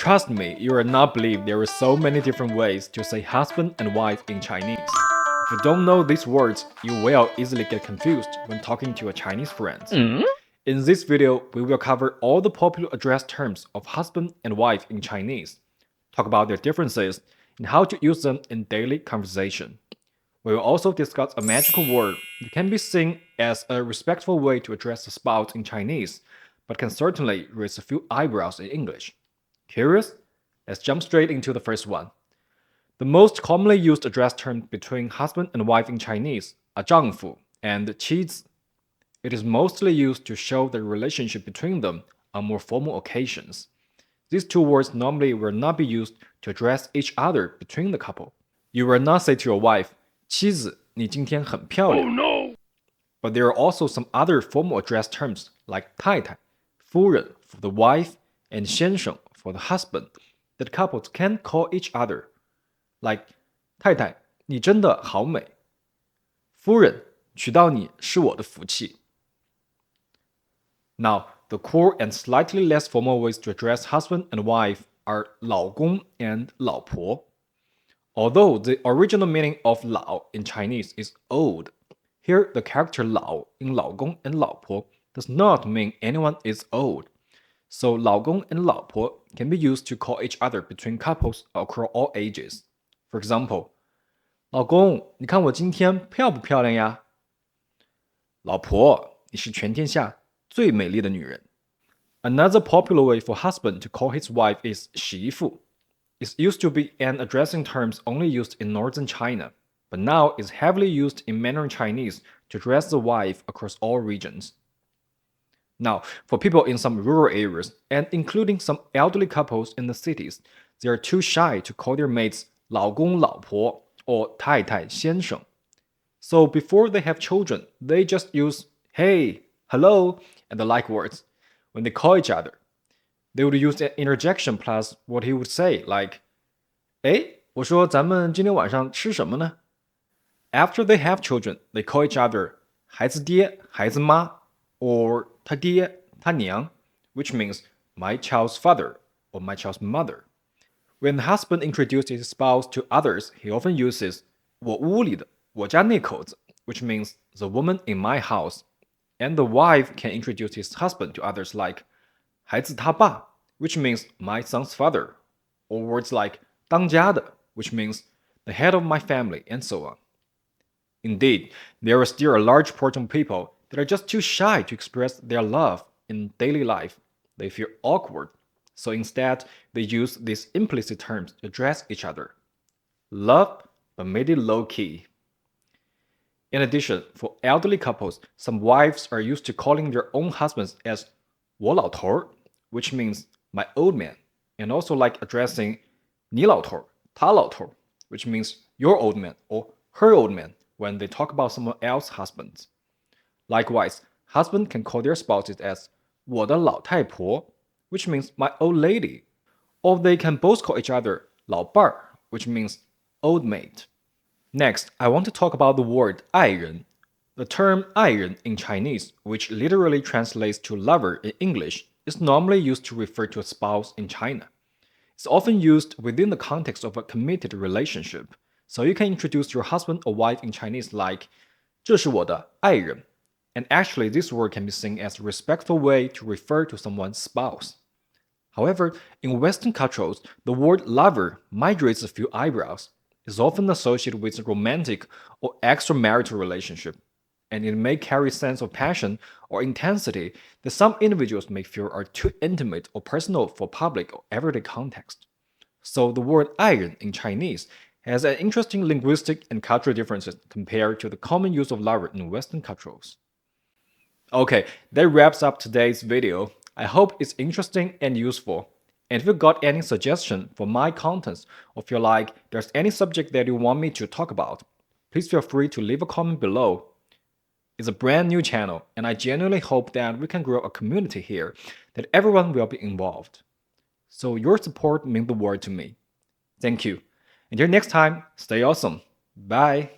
Trust me, you will not believe there are so many different ways to say husband and wife in Chinese. If you don't know these words, you will easily get confused when talking to your Chinese friends. In this video, we will cover all the popular address terms of husband and wife in Chinese, talk about their differences, and how to use them in daily conversation. We will also discuss a magical word that can be seen as a respectful way to address a spouse in Chinese, but can certainly raise a few eyebrows in English. Curious? Let's jump straight into the first one. The most commonly used address term between husband and wife in Chinese are 丈夫 and 妻子. It is mostly used to show the relationship between them on more formal occasions. These two words normally will not be used to address each other between the couple. You will not say to your wife, 妻子,你今天很漂亮. Oh no! But there are also some other formal address terms like 太太, 夫人 for the wife, and 先生 for the husband that couples can call each other. Like 太太,你真的好美. 夫人,娶到你是我的福气. Now, the core and slightly less formal ways to address husband and wife are 老公 and 老婆. Although the original meaning of 老 in Chinese is old, here the character 老 in 老公 and 老婆 does not mean anyone is old. So 老公 and 老婆 can be used to call each other between couples across all ages. For example, 老公,你看我今天漂不漂亮呀? 老婆,你是全天下最美丽的女人. Another popular way for husband to call his wife is 媳妇. It used to be an addressing term only used in northern China, but now is heavily used in Mandarin Chinese to address the wife across all regions. Now, for people in some rural areas, and including some elderly couples in the cities, they are too shy to call their mates 老公老婆 or 太太先生. So before they have children, they just use hey, hello, and the like words when they call each other. They would use an interjection plus what he would say, like, 诶,我说咱们今天晚上吃什么呢? After they have children, they call each other 孩子爹,孩子妈, or 他爹,他娘, which means my child's father or my child's mother. When the husband introduces his spouse to others, he often uses 我屋里的,我家那口子, which means the woman in my house. And the wife can introduce his husband to others like 孩子他爸, which means my son's father, or words like 当家的, which means the head of my family, and so on. Indeed, there is still a large portion of people that are just too shy to express their love in daily life. They feel awkward, so instead they use these implicit terms to address each other. Love, but made it low-key. In addition, for elderly couples, some wives are used to calling their own husbands as 我老头, which means my old man, and also like addressing 你老头,他老头, which means your old man or her old man when they talk about someone else's husband. Likewise, husband can call their spouses as 我的老太婆, which means my old lady, or they can both call each other 老伴儿, which means old mate. Next, I want to talk about the word 爱人. The term 爱人 in Chinese, which literally translates to lover in English, is normally used to refer to a spouse in China. It's often used within the context of a committed relationship, so you can introduce your husband or wife in Chinese like 这是我的爱人. And actually, this word can be seen as a respectful way to refer to someone's spouse. However, in Western cultures, the word lover might raise a few eyebrows. It's often associated with a romantic or extramarital relationship, and it may carry a sense of passion or intensity that some individuals may feel are too intimate or personal for public or everyday context. So the word 爱人 in Chinese has an interesting linguistic and cultural differences compared to the common use of lover in Western cultures. Okay, that wraps up today's video. I hope it's interesting and useful. And if you got any suggestion for my contents, or feel like there's any subject that you want me to talk about, please feel free to leave a comment below. It's a brand new channel, and I genuinely hope that we can grow a community here, that everyone will be involved. So your support means the world to me. Thank you. Until next time, stay awesome. Bye.